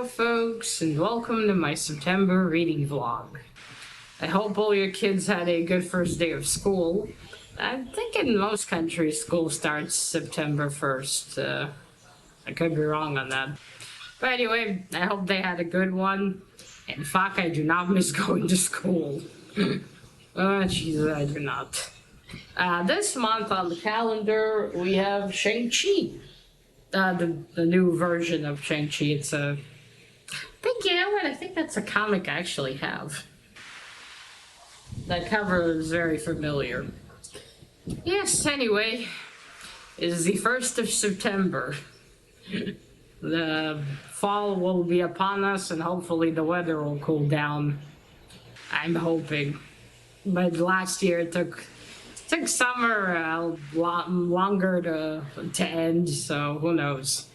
folks, and welcome to my September reading vlog. I hope all your kids had a good first day of school. I think in most countries school starts September 1st. I could be wrong on that. But anyway, I hope they had a good one. And fuck, I do not miss going to school. Oh, Jesus, I do not. This month on the calendar, we have Shang-Chi. The new version of Shang-Chi. It's a... you know what? I think that's a comic I actually have. That cover is very familiar. Yes, anyway, it is the 1st of September. The fall will be upon us and hopefully the weather will cool down. I'm hoping. But last year it took summer a lot longer to end, so who knows.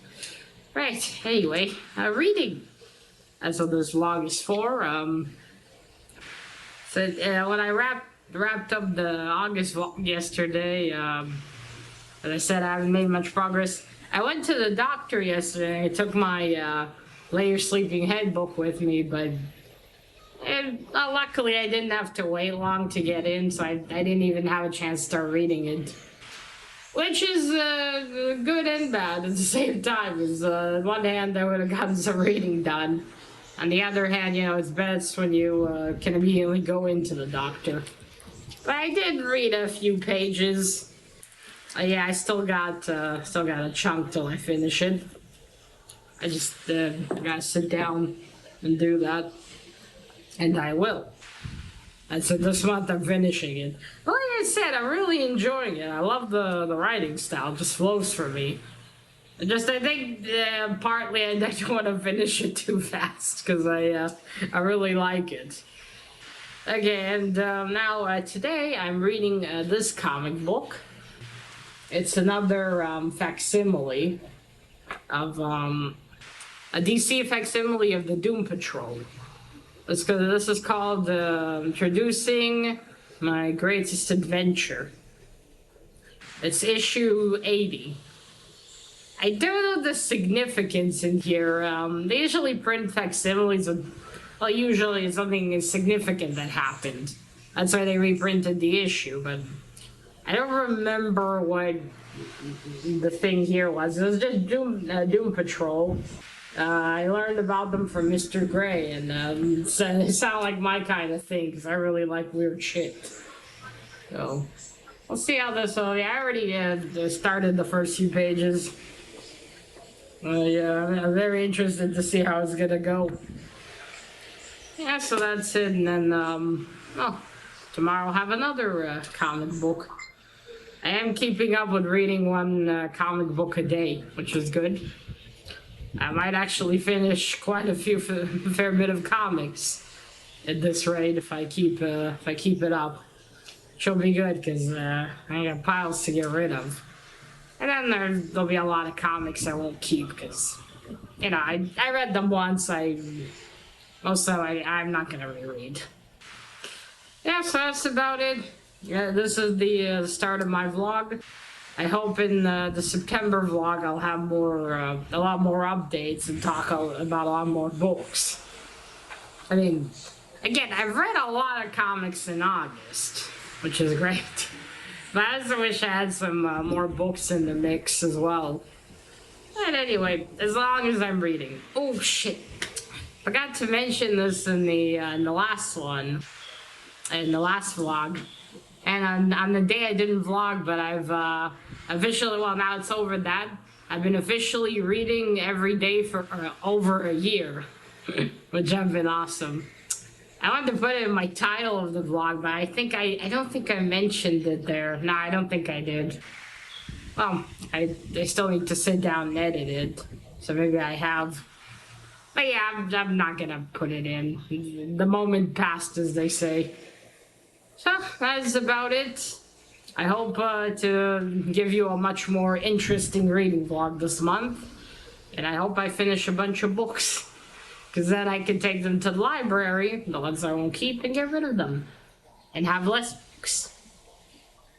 Right, anyway, reading. That's what this vlog is for. So when I wrapped up the August vlog yesterday, as I said, I haven't made much progress. I went to the doctor yesterday. I took my Lay Your Sleeping Head book with me, but luckily I didn't have to wait long to get in, so I didn't even have a chance to start reading it. Which is good and bad at the same time. On one hand, I would have gotten some reading done. On the other hand, you know, it's best when you can immediately go into the doctor. But I did read a few pages. Yeah, I still got a chunk till I finish it. I just gotta sit down and do that, and I will. And so this month I'm finishing it. But like I said, I'm really enjoying it. I love the writing style; it just flows for me. I think partly I don't want to finish it too fast because I really like it. Okay, and now today I'm reading this comic book. It's another facsimile of a DC facsimile of the Doom Patrol. This is called Introducing My Greatest Adventure. It's issue 80. I don't know the significance in here. They usually print facsimiles of, well, usually something significant that happened. That's why they reprinted the issue, but I don't remember what the thing here was. It was just Doom Patrol. I learned about them from Mr. Gray, and it sounded like my kind of thing, because I really like weird shit. So, we'll see how this will... I already started the first few pages. Yeah, I'm very interested to see how it's gonna go. Yeah, so that's it, and then, tomorrow I'll have another comic book. I am keeping up with reading one comic book a day, which is good. I might actually finish quite a fair bit of comics at this rate if I keep it up. She'll be good because I got piles to get rid of. And then there'll be a lot of comics I won't keep because, you know, I read them once. Most of them I'm not gonna reread. Yeah, so that's about it. Yeah, this is the start of my vlog. I hope in the September vlog I'll have a lot more updates and talk about a lot more books. I mean, again, I've read a lot of comics in August, which is great. But I just wish I had some more books in the mix as well. But anyway, as long as I'm reading. Oh shit! Forgot to mention this in the last one, in the last vlog. And on the day I didn't vlog, but I've officially, well, now it's over that. I've been officially reading every day for over a year, which has been awesome. I wanted to put it in my title of the vlog, but I don't think I mentioned it there. No, I don't think I did. Well, I still need to sit down and edit it, so maybe I have. But yeah, I'm not gonna put it in. The moment passed, as they say. So that's about it. I hope to give you a much more interesting reading vlog this month. And I hope I finish a bunch of books. Because then I can take them to the library, the ones I won't keep, and get rid of them. And have less books.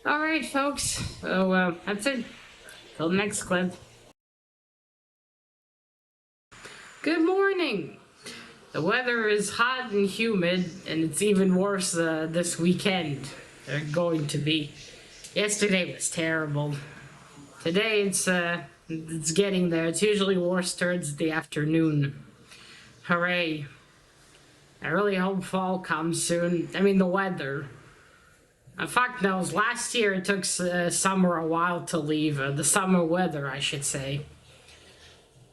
Alright, folks. So that's it. Till the next clip. Good morning. The weather is hot and humid, and it's even worse this weekend. They're going to be. Yesterday was terrible. Today it's getting there. It's usually worse towards the afternoon. Hooray. I really hope fall comes soon. I mean, the weather. Fuck knows, last year it took summer a while to leave. The summer weather, I should say.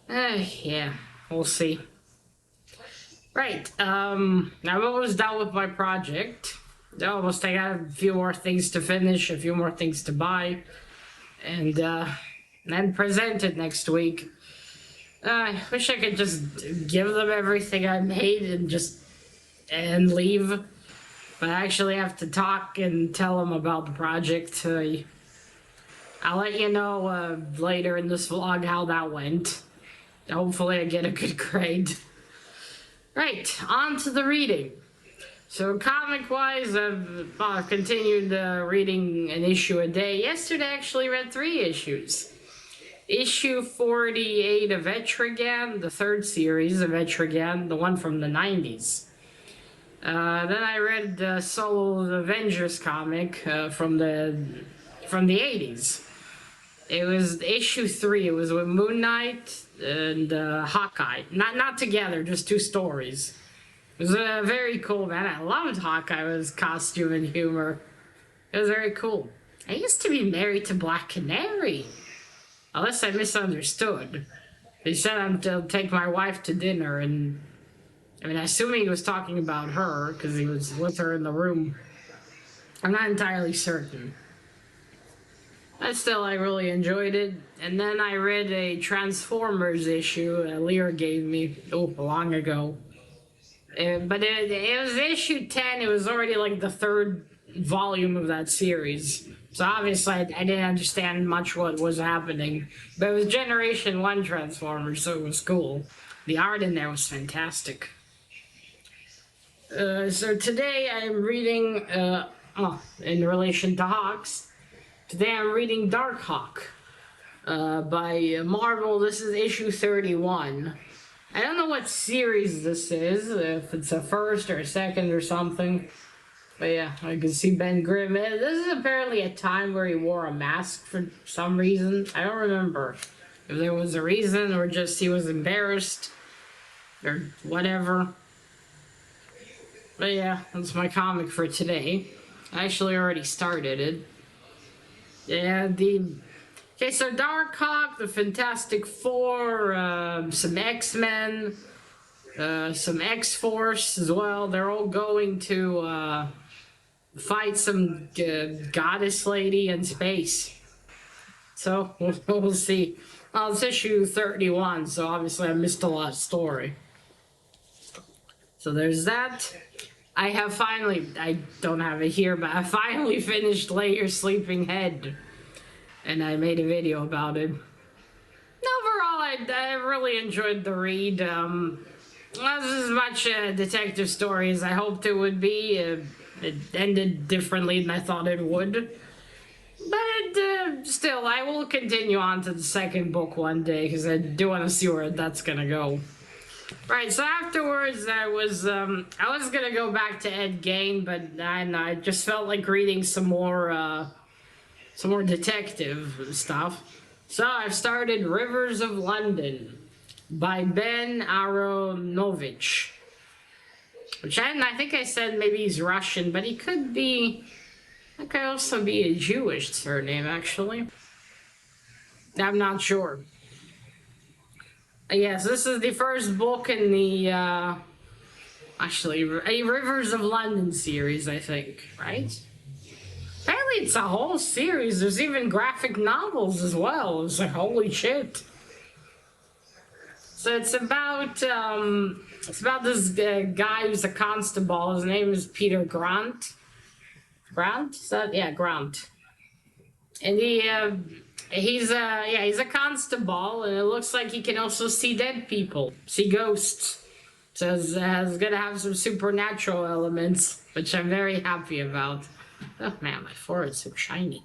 Yeah, we'll see. Right, I'm almost done with my project. Almost, I got a few more things to finish, a few more things to buy, and then present it next week. I wish I could just give them everything I made and leave, but I actually have to talk and tell them about the project. I'll let you know later in this vlog how that went. Hopefully I get a good grade. Right, on to the reading. So comic-wise, I've continued reading an issue a day. Yesterday I actually read 3 issues. Issue 48 of Etrigan, the 3rd series of Etrigan, the one from the 90s. Then I read Solo Avengers comic from the 80s. It was issue 3. It was with Moon Knight and Hawkeye. Not together, just 2 stories. It was very cool, man. I loved Hawkeye's costume and humor. It was very cool. I used to be married to Black Canary. Unless I misunderstood. He said I'm to take my wife to dinner, and I mean, assuming he was talking about her, because he was with her in the room. I'm not entirely certain. But still, I really enjoyed it. And then I read a Transformers issue Lear gave me long ago. But it was issue 10. It was already like the 3rd volume of that series. So obviously I didn't understand much what was happening. But it was Generation 1 Transformers, so it was cool. The art in there was fantastic. So today I am reading, in relation to Hawks, today I'm reading Dark Hawk by Marvel. This is issue 31. I don't know what series this is, if it's a 1st or a 2nd or something. But yeah, I can see Ben Grimm. This is apparently a time where he wore a mask for some reason. I don't remember if there was a reason or just he was embarrassed or whatever. But yeah, that's my comic for today. I actually already started it. Yeah, okay, so Dark Hawk, the Fantastic Four, some X-Men, some X-Force as well. They're all going to fight some goddess lady in space. So we'll see. Well, it's issue 31, so obviously I missed a lot of story. So there's that. I don't have it here, but I finally finished Lay Your Sleeping Head. And I made a video about it. Overall, I really enjoyed the read. It wasn't as much a detective story as I hoped it would be. It ended differently than I thought it would. But still, I will continue on to the 2nd book one day, because I do want to see where that's going to go. Right, so afterwards I was gonna go back to Ed Gein, but I just felt like reading some more detective stuff. So I've started Rivers of London by Ben Aronovich. Which I think I said maybe he's Russian, but he could also be a Jewish surname, actually. I'm not sure. Yes, this is the 1st book in the, actually, a Rivers of London series, I think, right? Apparently it's a whole series. There's even graphic novels as well. It's like, holy shit. So it's about this guy who's a constable. His name is Peter Grant. Grant? Is that? Yeah, Grant. And he's a constable, and it looks like he can also see dead people, see ghosts. So it's gonna have some supernatural elements, which I'm very happy about. Oh man, my forehead's so shiny.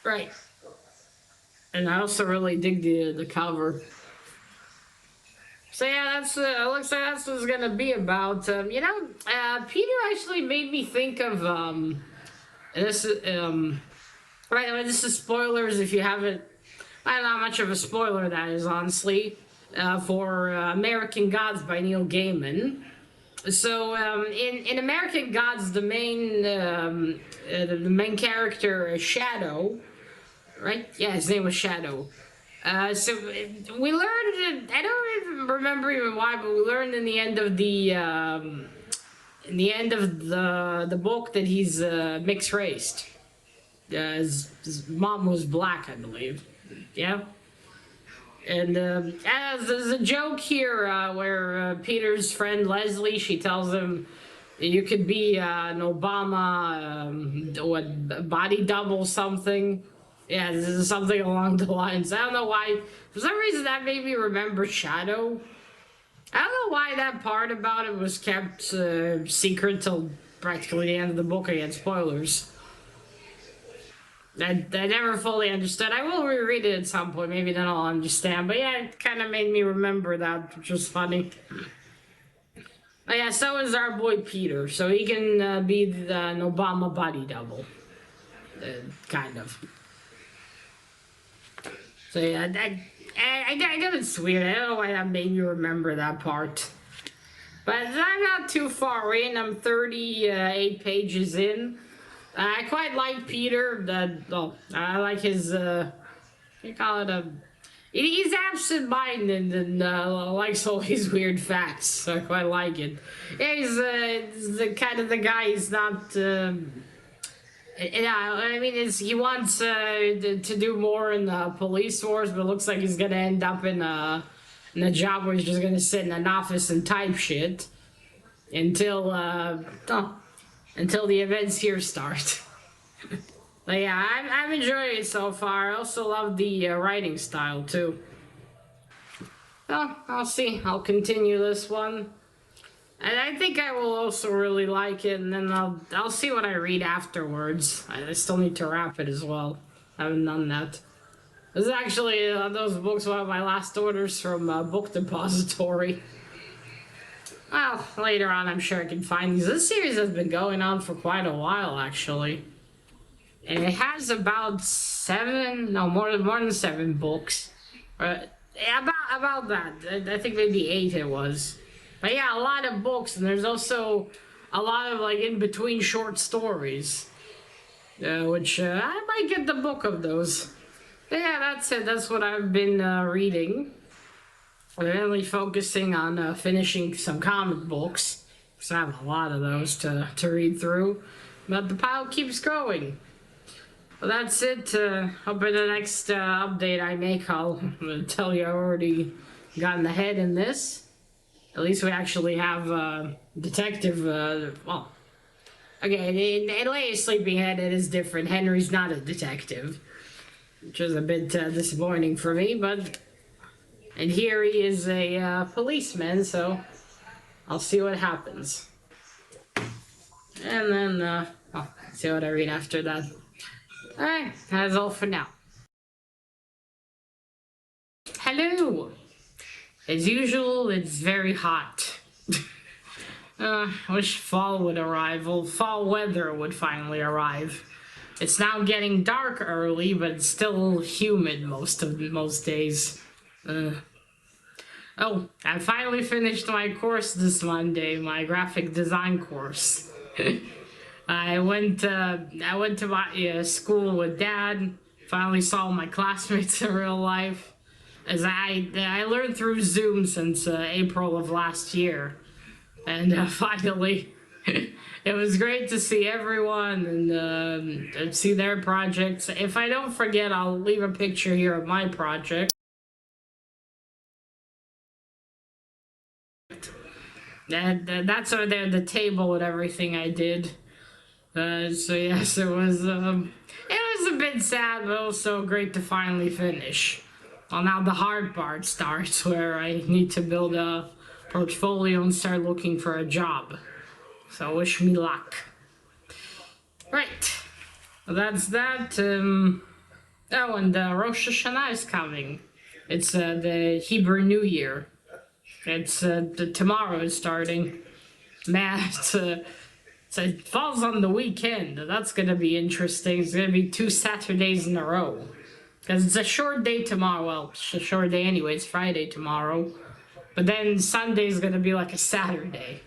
Right. And I also really dig the cover. So yeah, that's looks like that's what it's gonna be about. Peter actually made me think of this right. Well, this is spoilers if you haven't. Not much of a spoiler that is honestly for American Gods by Neil Gaiman. So in American Gods, the main character is Shadow, right? Yeah, his name was Shadow. So we learned. I don't even remember even why, but we learned in the end of the book that he's mixed raced. His mom was black, I believe. Yeah. And as there's a joke here where Peter's friend Leslie, she tells him you could be an Obama body double something. Yeah, this is something along the lines. I don't know why. For some reason, that made me remember Shadow. I don't know why that part about it was kept secret till practically the end of the book. Again, spoilers. I never fully understood. I will reread it at some point. Maybe then I'll understand. But yeah, it kind of made me remember that, which was funny. But yeah, so is our boy Peter. So he can be an Obama body double. Kind of. So yeah, I know it's weird. I don't know why that made me remember that part. But I'm not too far in. I'm 38 pages in. I quite like Peter. I like his. You call it a. He's absent-minded and likes all these weird facts. So I quite like it. Yeah, he's the kind of the guy. He's not. I mean, he wants to do more in the police force, but it looks like he's gonna end up in a job where he's just gonna sit in an office and type shit until the events here start. But yeah, I'm enjoying it so far. I also love the writing style too. Well, I'll see. I'll continue this one. And I think I will also really like it, and then I'll see what I read afterwards. I still need to wrap it as well. I haven't done that. This is actually those books one of my last orders from Book Depository. Well, later on I'm sure I can find these. This series has been going on for quite a while, actually. And it has about more than 7 books. About that. I think maybe 8 it was. But yeah, a lot of books, and there's also a lot of like in between short stories, which I might get the book of those. But yeah, that's it. That's what I've been reading. I'm really focusing on finishing some comic books, because I have a lot of those to read through. But the pile keeps growing. Well, that's it. Hope in the next update I make, I'll tell you I already gotten ahead in this. At least we actually have detective. Well, okay, in Lay Sleepinghead it is different. Henry's not a detective, which is a bit disappointing for me. But and here he is a policeman, so I'll see what happens. And then I'll see what I read after that. All right, that's all for now. Hello. As usual, it's very hot. I wish fall would arrive. Well, fall weather would finally arrive. It's now getting dark early, but it's still humid most days. Oh, I finally finished my course this Monday, my graphic design course. I went to my school with Dad. Finally saw my classmates in real life. As I learned through Zoom since April of last year, and finally, it was great to see everyone and see their projects. If I don't forget, I'll leave a picture here of my project. And that's over there, the table with everything I did. So yes, it was a bit sad, but also great to finally finish. Well, now the hard part starts, where I need to build a portfolio and start looking for a job. So wish me luck. Right. Well, that's that. Oh, and Rosh Hashanah is coming. It's the Hebrew New Year. It's tomorrow is starting. Man, so it falls on the weekend. That's gonna be interesting. It's gonna be 2 Saturdays in a row. Because it's a short day tomorrow. Well, it's a short day anyway. It's Friday tomorrow. But then Sunday's gonna be like a Saturday.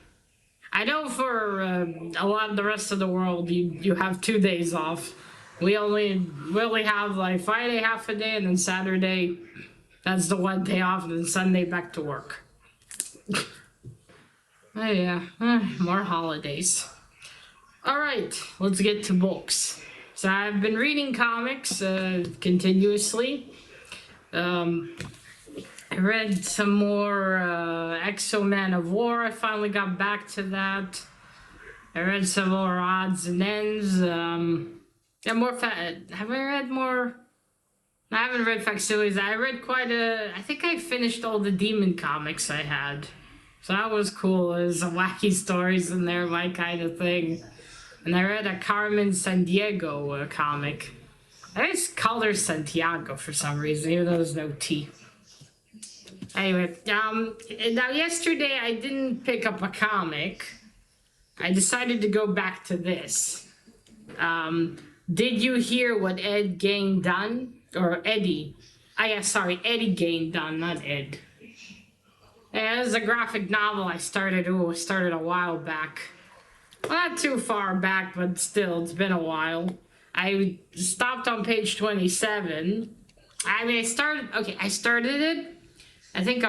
I know for a lot of the rest of the world, you have 2 days off. We only have like Friday half a day and then Saturday, that's the one day off, and then Sunday back to work. Oh yeah, more holidays. All right, let's get to books. So I've been reading comics continuously. I read some more X-O-Man of War. I finally got back to that. I read some more odds and ends. And more have I read more? I haven't read facsimiles. I read quite I think I finished all the Demon comics I had. So that was cool. There's some wacky stories in there, my kind of thing. And I read a Carmen Sandiego comic. I think it's called Santiago for some reason, even though there's no T. Anyway, now yesterday I didn't pick up a comic. I decided to go back to this. Did you hear what Ed Gain done? Or Eddie. Yeah, sorry, Eddie Gain done, not Ed. Yeah, it was a graphic novel I started a while back. Well, not too far back, but still, it's been a while. I stopped on page 27. I started it, I think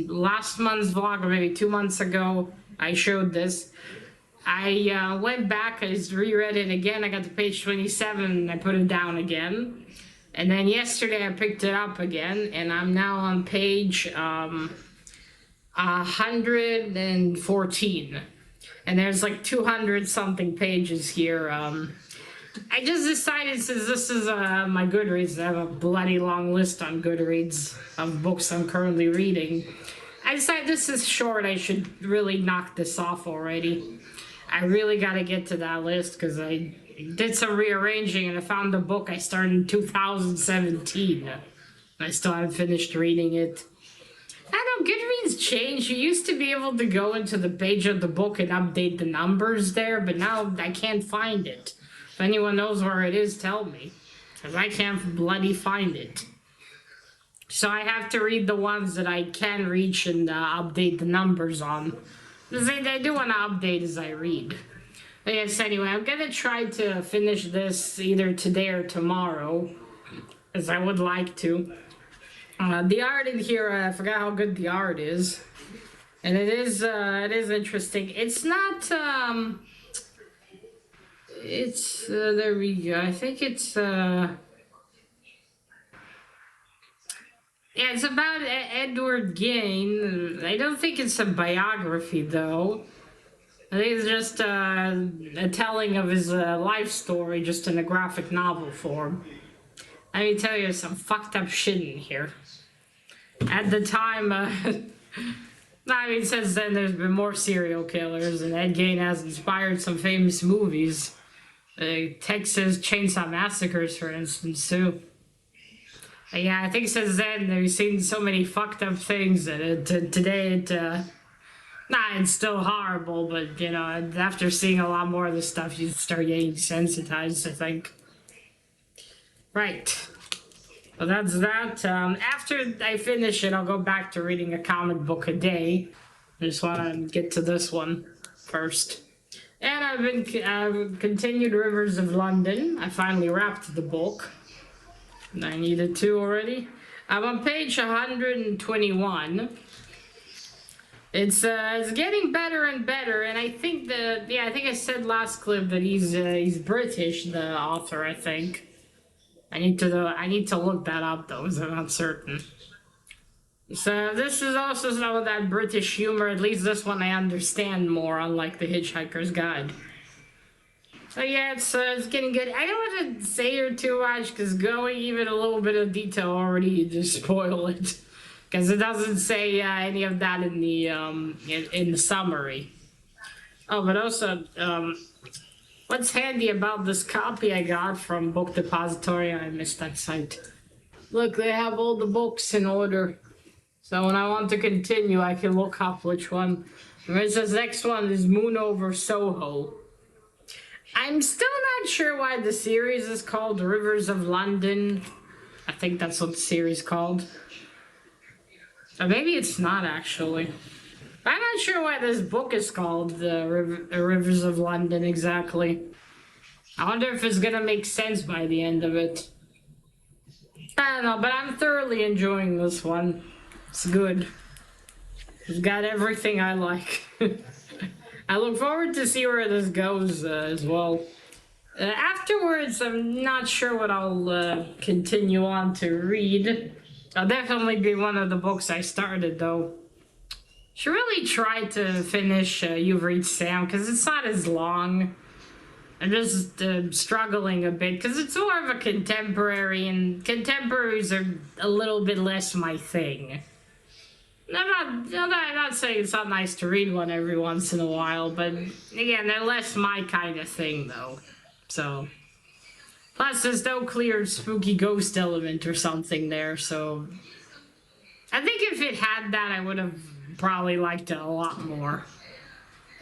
last month's vlog, or maybe 2 months ago, I showed this. I went back, I just reread it again, I got to page 27, and I put it down again. And then yesterday I picked it up again, and I'm now on page 114. And there's like 200 something pages here. I just decided, since this is my Goodreads, I have a bloody long list on Goodreads of books I'm currently reading. I decided this is short, I should really knock this off already. I really got to get to that list because I did some rearranging and I found a book I started in 2017. I still haven't finished reading it. I don't know, Goodreads changed. You used to be able to go into the page of the book and update the numbers there, but now I can't find it. If anyone knows where it is, tell me, because I can't bloody find it. So I have to read the ones that I can reach and update the numbers on. Because I do want to update as I read. But yes, anyway, I'm going to try to finish this either today or tomorrow, as I would like to. The art in here, I forgot how good the art is. And it is interesting. It's not, there we go. I think it's, yeah, it's about Edward Gain. I don't think it's a biography, though. I think it's just a telling of his life story, just in a graphic novel form. Let me tell you, some fucked up shit in here. At the time, since then there's been more serial killers, and Ed Gain has inspired some famous movies. Texas Chainsaw Massacres, for instance, too. Yeah, I think since then they've seen so many fucked up things that today it's still horrible, but you know, after seeing a lot more of this stuff, you start getting desensitized, I think. Right. Well, that's that. After I finish it, I'll go back to reading a comic book a day. I just want to get to this one first. And I've continued Rivers of London. I finally wrapped the book. I needed to already. I'm on page 121. It's getting better and better, and I think I think I said last clip that he's British, the author, I think. I need to look that up though, because I'm not certain. So this is also some of that British humor. At least this one I understand more, unlike The Hitchhiker's Guide. So yeah, it's getting good. I don't want to say it too much, because going even a little bit of detail already, you just spoil it. Because it doesn't say any of that in the summary. Oh, but also, what's handy about this copy I got from Book Depository, I missed that site. Look, they have all the books in order. So when I want to continue, I can look up which one. This next one is Moon Over Soho. I'm still not sure why the series is called Rivers of London. I think that's what the series is called. Or maybe it's not, actually. I'm not sure why this book is called Rivers of London exactly. I wonder if it's gonna make sense by the end of it. I don't know, but I'm thoroughly enjoying this one. It's good. It's got everything I like. I look forward to see where this goes as well. Afterwards, I'm not sure what I'll continue on to read. I'll definitely be one of the books I started, though. Should really try to finish You've Reached Sam, because it's not as long. I'm just struggling a bit, because it's more of a contemporary, and contemporaries are a little bit less my thing. I'm not saying it's not nice to read one every once in a while, but again, they're less my kind of thing, though. So, plus there's no clear spooky ghost element or something there, so I think if it had that, I would have probably liked it a lot more.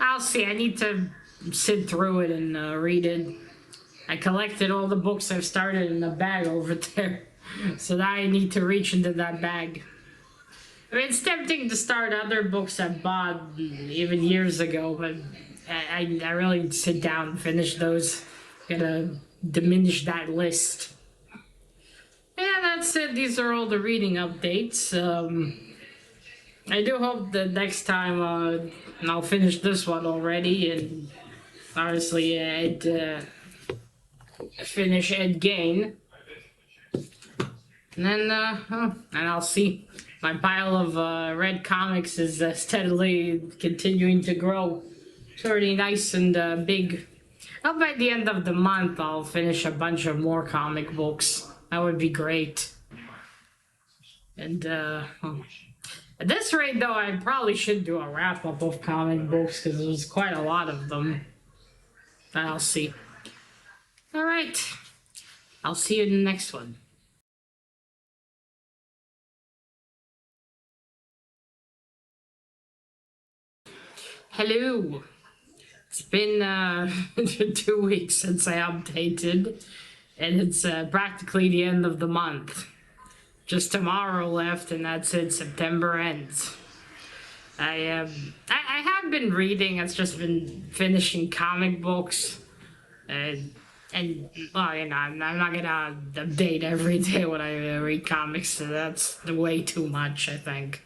I'll see. I need to sit through it and read it. I collected all the books I've started in the bag over there, so now I need to reach into that bag. I mean, it's tempting to start other books I bought even years ago, but I really sit down and finish those. Gonna diminish that list. Yeah, that's it. These are all the reading updates. I do hope that next time I'll finish this one already, and obviously finish Ed Gain. And then, and I'll see. My pile of red comics is steadily continuing to grow. It's already nice and big. Well, by the end of the month, I'll finish a bunch of more comic books. That would be great. And at this rate, though, I probably should do a wrap-up of comic books, because there's quite a lot of them. But I'll see. Alright. I'll see you in the next one. Hello. It's been 2 weeks since I updated, and it's practically the end of the month. Just tomorrow left, and that's it. September ends. I have been reading. It's just been finishing comic books, and well, you know, I'm not gonna update every day when I read comics. So that's way too much, I think.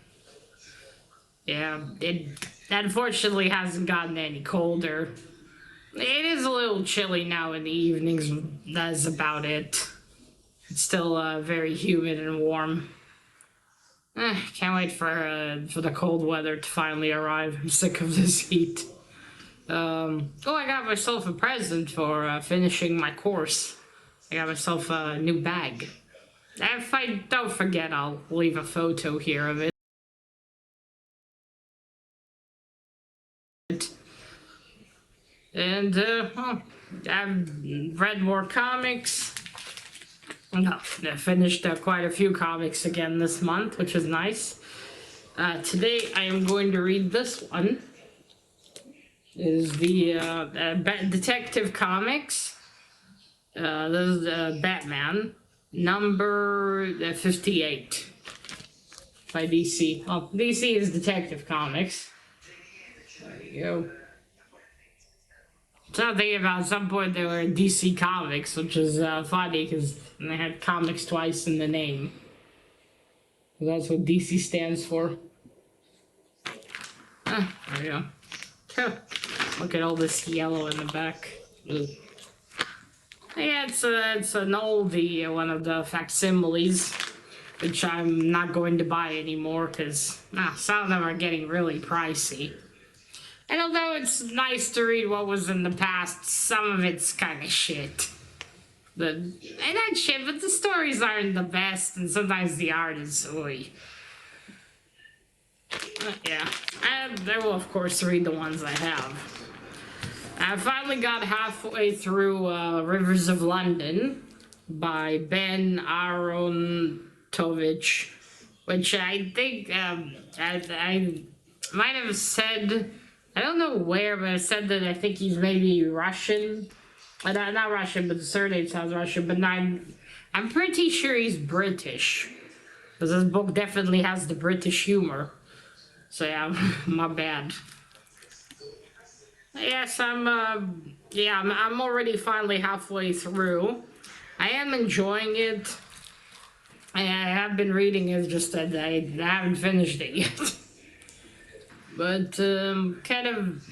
Yeah, it unfortunately hasn't gotten any colder. It is a little chilly now in the evenings. That's about it. It's still very humid and warm. Can't wait for the cold weather to finally arrive. I'm sick of this heat. I got myself a present for finishing my course. I got myself a new bag. If I don't forget, I'll leave a photo here of it. And I've read more comics. I finished quite a few comics again this month, which is nice. Today I am going to read this one. It is the Detective Comics. This is Batman, number 58 by DC. Oh, DC is Detective Comics. There you go. So I'm thinking about at some point they were DC Comics, which is funny because they had comics twice in the name. That's what DC stands for. There you go. Look at all this yellow in the back. Ugh. Yeah, it's an oldie, one of the facsimiles, which I'm not going to buy anymore because some of them are getting really pricey. And although it's nice to read what was in the past, some of it's kind of shit. And not shit, but the stories aren't the best, and sometimes the art is ooey. Yeah, I will of course read the ones I have. I finally got halfway through Rivers of London by Ben Aronovich, which I think I might have said, I don't know where, but I said that I think he's maybe Russian. Not Russian, but the surname sounds Russian, but I'm pretty sure he's British. Because this book definitely has the British humor. So yeah, my bad. Yes, I'm already finally halfway through. I am enjoying it. I have been reading it, just that I haven't finished it yet. But, kind of...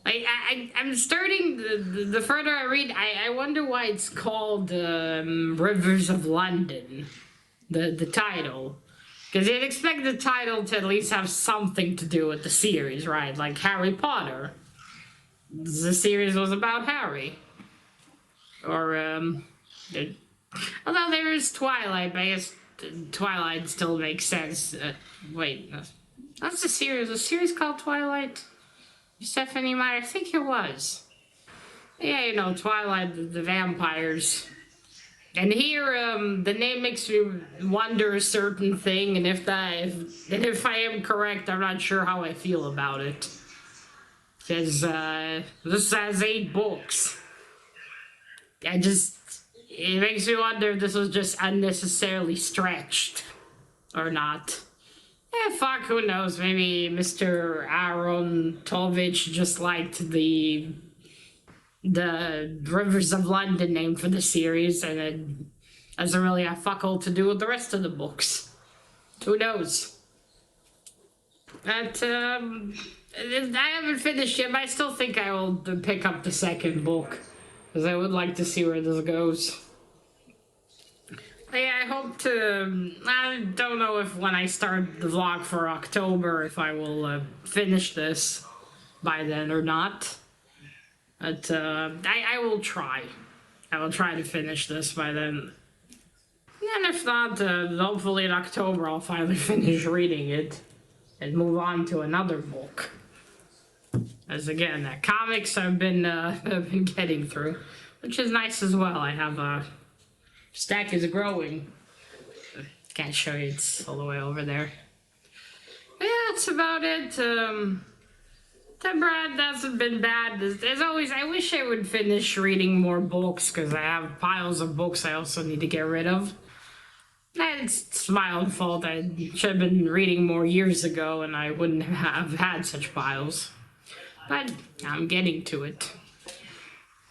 I'm starting, the further I read, I wonder why it's called Rivers of London, the title. Because you'd expect the title to at least have something to do with the series, right? Like Harry Potter. The series was about Harry. Or, although there is Twilight, but I guess Twilight still makes sense. Wait, that's the series. A series called Twilight? Stephanie Meyer? I think it was. Yeah, you know, Twilight, the vampires. And here, the name makes me wonder a certain thing, and if I am correct, I'm not sure how I feel about it. Because, this has 8 books. It makes me wonder if this was just unnecessarily stretched, or not. Fuck, who knows, maybe Mr. Aaron Tovich just liked the Rivers of London name for the series, and it doesn't really have fuck all to do with the rest of the books. Who knows? But, I haven't finished yet, but I still think I will pick up the second book, because I would like to see where this goes. Yeah, I hope to... I don't know if when I start the vlog for October, if I will finish this by then or not. But I will try. I will try to finish this by then. And if not, hopefully in October I'll finally finish reading it and move on to another book. As again, comics I've been getting through, which is nice as well. I have a stack is growing. Can't show you, it's all the way over there. But yeah, that's about it. Brad hasn't been bad. As always, I wish I would finish reading more books, because I have piles of books I also need to get rid of. And it's my own fault. I should have been reading more years ago, and I wouldn't have had such piles. But I'm getting to it.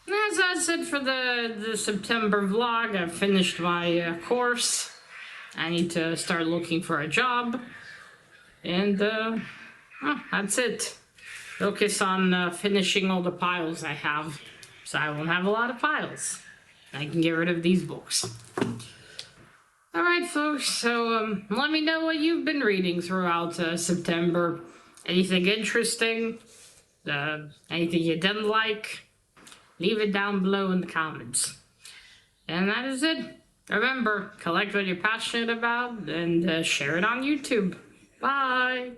That's it for the September vlog. I've finished my course. I need to start looking for a job. And that's it. Focus on finishing all the piles I have, so I won't have a lot of piles. I can get rid of these books. Alright folks, so let me know what you've been reading throughout September. Anything interesting? Anything you didn't like? Leave it down below in the comments. And that is it. Remember, collect what you're passionate about and share it on YouTube. Bye!